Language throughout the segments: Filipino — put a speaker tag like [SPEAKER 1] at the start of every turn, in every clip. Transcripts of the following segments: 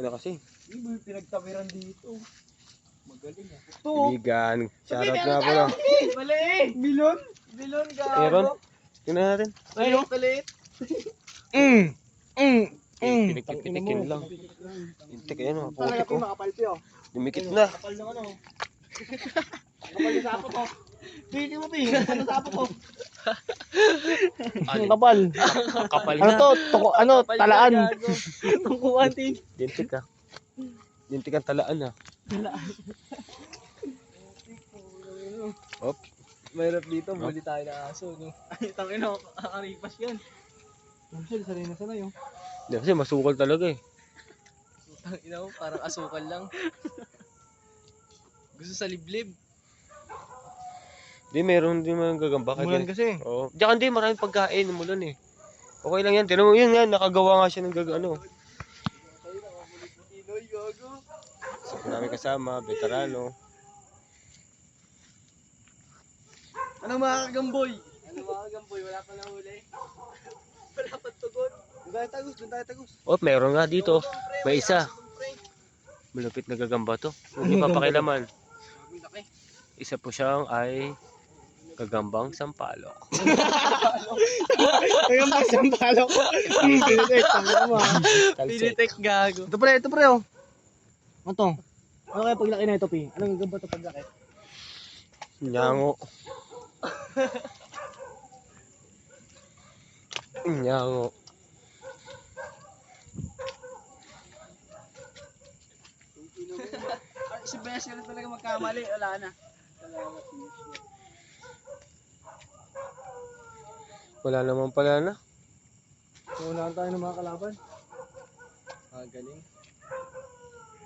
[SPEAKER 1] na kasi.
[SPEAKER 2] Hindi mo yung pinagtabiran dito. Magaling ah.
[SPEAKER 1] Kaibigan, shoutout nga po lang.
[SPEAKER 2] Mali! Bilon? Bilon ka.
[SPEAKER 1] Meron? Tingnan natin.
[SPEAKER 2] Ayun, maliit.
[SPEAKER 1] Pinagpipitikin lang. Intik, ayan o.
[SPEAKER 2] Talaga
[SPEAKER 1] Putik o.
[SPEAKER 2] makapal piyo.
[SPEAKER 1] Dumikit na.
[SPEAKER 2] Kapal naman oh. Kapal yung sapo ko. Hindi mo pi. Kapal yung sapo ko.
[SPEAKER 1] Alin?
[SPEAKER 2] Kapal.
[SPEAKER 1] Kapal
[SPEAKER 2] Ano
[SPEAKER 1] na.
[SPEAKER 2] to? Ano? Talaan. Tungkuan din.
[SPEAKER 1] Dintik ah. Dintik ang talaan ah. Op.
[SPEAKER 2] Mahirap dito, buli tayo na aso, no? Ay, tangin na, kakaripas yan. Ang sanay na sanay, oh.
[SPEAKER 1] Hindi kasi masukal talaga eh.
[SPEAKER 2] Tangin na, parang asukal lang. Gusto sa liblib.
[SPEAKER 1] Hindi, meron din mga gagamba.
[SPEAKER 2] Umulan kasi.
[SPEAKER 1] Oo. Diyan hindi, maraming pagkain. Umulan eh. Okay lang yan. Tinan mo yun nga, nakagawa nga siya ng ano. So, namin kasama, veterano.
[SPEAKER 2] Anong mga kagamboy? Anong mga kagamboy? Wala pa lang huli. Wala pa tugon. Doon tayo tagus, doon tayo tagus.
[SPEAKER 1] Oh, meron nga dito. May isa. Malupit na gagamba to. Hindi papakilaman. Isa po siyang ay gagambang sampalok.
[SPEAKER 2] Gagambang sampalok. Pinitek, tanga mo ha. Pinitek gago. Ito pre oh. Ano to? Ano kaya paglaki na ito, Pi? Anong gagamba to paglaki?
[SPEAKER 1] Nyango. Nyango.
[SPEAKER 2] Si Bessie talaga magkamali, wala na.
[SPEAKER 1] Wala naman pala na.
[SPEAKER 2] Naunahan tayo ng mga kalaban. Ah, galing.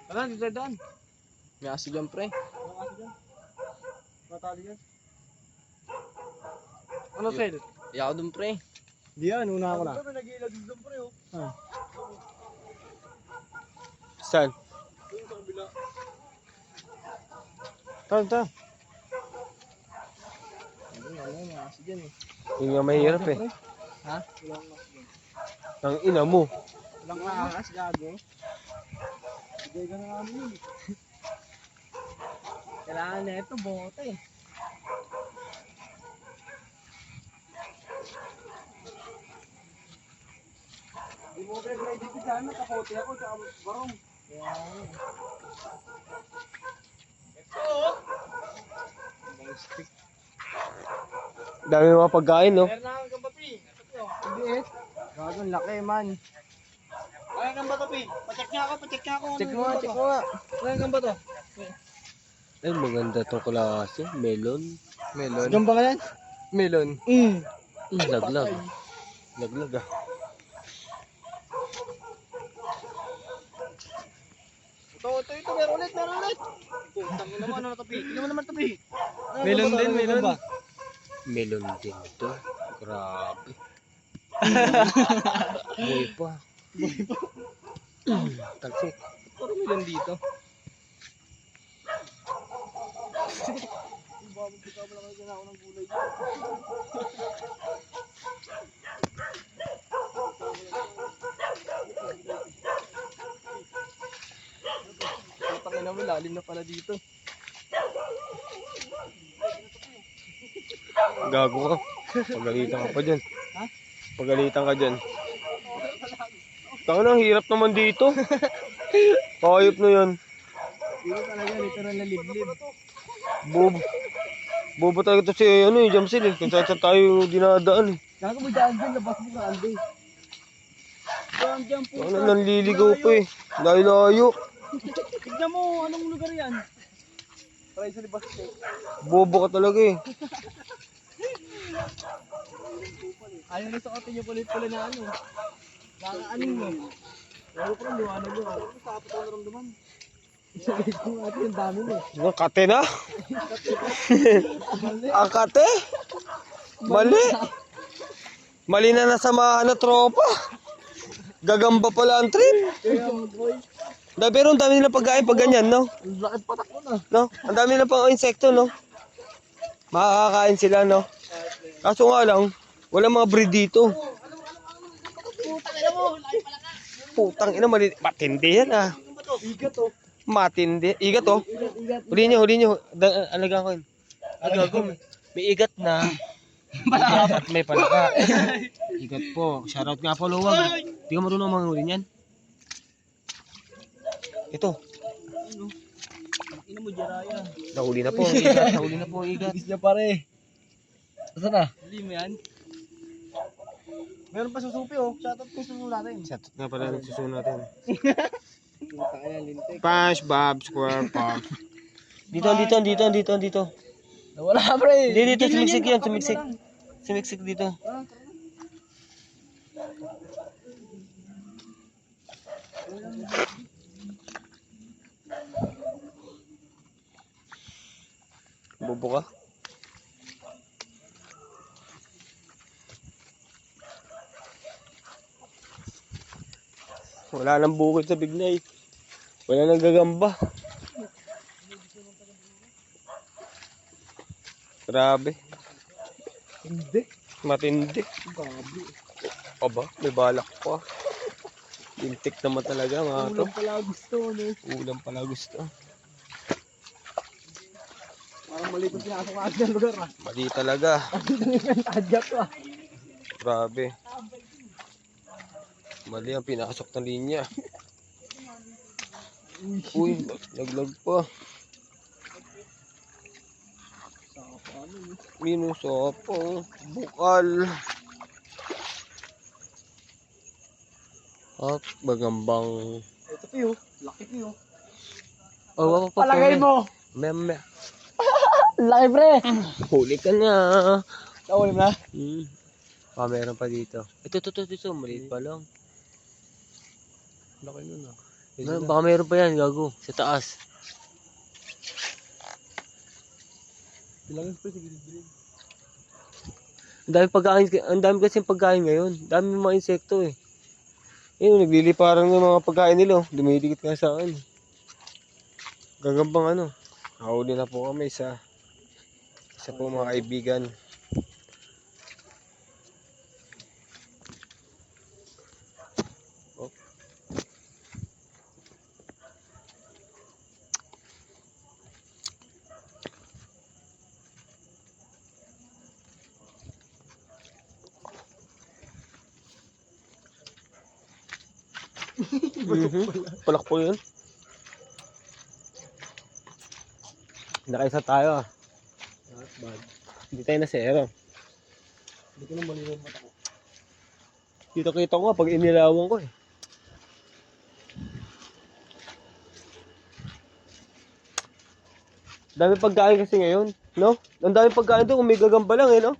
[SPEAKER 2] Wala, dito daan. May aso dyan, pre. May aso dyan. Matali yan. Ano, Fred? Iyak dun, pre. Di yan, una ako na. Ano, nag-iilag dun, pre, oh. Ah.
[SPEAKER 1] Saan?
[SPEAKER 2] Doon sa kabila.
[SPEAKER 1] Tara.
[SPEAKER 2] Ano, may aso dyan, eh.
[SPEAKER 1] Yung nga mahirap eh.
[SPEAKER 2] Ha? Walang aso dyan.
[SPEAKER 1] Ang ina mo.
[SPEAKER 2] Walang ahas, gago. Bigay ka na namin yun. Kailangan na ito, bote eh. Di mo ba ready ko sana, kapote ako, tsaka barong. Yan. Ito! Ibang stick.
[SPEAKER 1] Dami mga pagkain no.
[SPEAKER 2] Meron na kang gambapi. Hindi eh. Gagawin laki man. Kaya kang bato, Pi? Pacheck niya ako. Check mo nga. Kaya kang bato?
[SPEAKER 1] Ay, maganda tong klase. Melon.
[SPEAKER 2] Gamba ka yan? Melon.
[SPEAKER 1] Laglag. Laglag ah.
[SPEAKER 2] Ito. Meron ulit. Tangin naman, ano to, Pi? Tignan mo naman to, Pi. Melon din, melon.
[SPEAKER 1] Melon din to. Grabe. Buhay pa. Talsik.
[SPEAKER 2] Puro melon dito. Tangina mo, lalim na pala dito.
[SPEAKER 1] Gago ka. Pagalitan ka pa dyan.
[SPEAKER 2] Ha?
[SPEAKER 1] Pagalitan ka dyan. Tangan ang hirap naman dito. Pakayop na yan.
[SPEAKER 2] Dito talaga, literal na liblib.
[SPEAKER 1] Bobo talaga ito si Jamsil eh. Kung saan tayo dinadaan eh.
[SPEAKER 2] Gago mo dyan, labas mo ka, Alde. Dyan po.
[SPEAKER 1] Ano, nanliligaw pa eh. Layo-layo.
[SPEAKER 2] Tignan mo, anong lugar yan? Try sa libas ko.
[SPEAKER 1] Bobo ka talaga eh.
[SPEAKER 2] Ayaw na sa atin yung pulit-pulit na ano. Nakaanin mo. Pero parang liwanag mo. Tapos ko naramdaman. Isagay ko natin yung dami mo.
[SPEAKER 1] Ang kate na? Ang kate? Mali. Mali na nasamahan na tropa. Gagamba pala ang trip.
[SPEAKER 2] Kaya boy.
[SPEAKER 1] Pero ang dami nila pagkain pag ganyan, no?
[SPEAKER 2] Ang lakad patak mo na.
[SPEAKER 1] No? Ang dami nila pang insekto, no? Makakakain sila, no? Kaso nga lang, wala mga breed dito.
[SPEAKER 2] Putang ina mo, laki pala ka.
[SPEAKER 1] Putang ina, matindi yan ah.
[SPEAKER 2] Igat oh.
[SPEAKER 1] Matindi. Igat oh.
[SPEAKER 2] Igat.
[SPEAKER 1] Huli niyo. Alaga ko yun. Alaga ko. May igat na. Igat at may palaka. Igat po. Shoutout nga po, Luwag. Di ka marunong manghuli niyan. Ito.
[SPEAKER 2] Ina mo, Jiraya.
[SPEAKER 1] Nahuli na po ang igat. Nahuli na po ang igat.
[SPEAKER 2] Ibis niya pare. Saan na? Hindi mo yan. Meron pa susupi oh. Shoutout ko susunod natin.
[SPEAKER 1] Shoutout nga pala ng susunod natin.
[SPEAKER 2] Kita ka yan, lintik.
[SPEAKER 1] Punch, Bob, Square, Pump. Dito.
[SPEAKER 2] Nawala pre.
[SPEAKER 1] Dito, sumiksik yan, sumiksik. Sumiksik dito. Bobo ka? Wala nang bukid sa Bignay. Wala nang gagamba. Grabe.
[SPEAKER 2] Hindi.
[SPEAKER 1] Matindi.
[SPEAKER 2] Gabi.
[SPEAKER 1] Aba, may balak pa. Lintik naman talaga mga to.
[SPEAKER 2] Ulam pala gusto no.
[SPEAKER 1] Ulam pala gusto.
[SPEAKER 2] Parang mali kong pinasok ka sa lugar ah.
[SPEAKER 1] Mali talaga.
[SPEAKER 2] Tadyak to ah.
[SPEAKER 1] Grabe. Mali ang pinasok ng linya. Uy, laglag pa. Minusopo. Bukal. At bagambang.
[SPEAKER 2] Ito piyo. Laki piyo.
[SPEAKER 1] Oh,
[SPEAKER 2] Palagay mo.
[SPEAKER 1] Meme.
[SPEAKER 2] Laki pre.
[SPEAKER 1] Huli ka na.
[SPEAKER 2] Naulim na.
[SPEAKER 1] Meron pa dito. Ito. Maliit pa lang.
[SPEAKER 2] Laki nun ah.
[SPEAKER 1] Baka meron pa yan, gago. Sa taas.
[SPEAKER 2] Bilangin pre sa gilid-gilid.
[SPEAKER 1] Ang dami kasing pagkain ngayon. Dami mga insekto eh. Ayun, nagliliparan ng mga pagkain nila. Dumidikit nga sa akin. Gagambang ano. Nakahuli na po kami sa isa po mga kaibigan. Oh. Palak po yun. Nakaisa tayo ah.
[SPEAKER 2] Bad.
[SPEAKER 1] Hindi tayo na zero.
[SPEAKER 2] Hindi ko na malinaw mata ko.
[SPEAKER 1] Dito kita ko nga pag inilawan ko eh. Dami pagkain kasi ngayon, no? Ang dami pagkain doon kung may gagamba lang eh, no?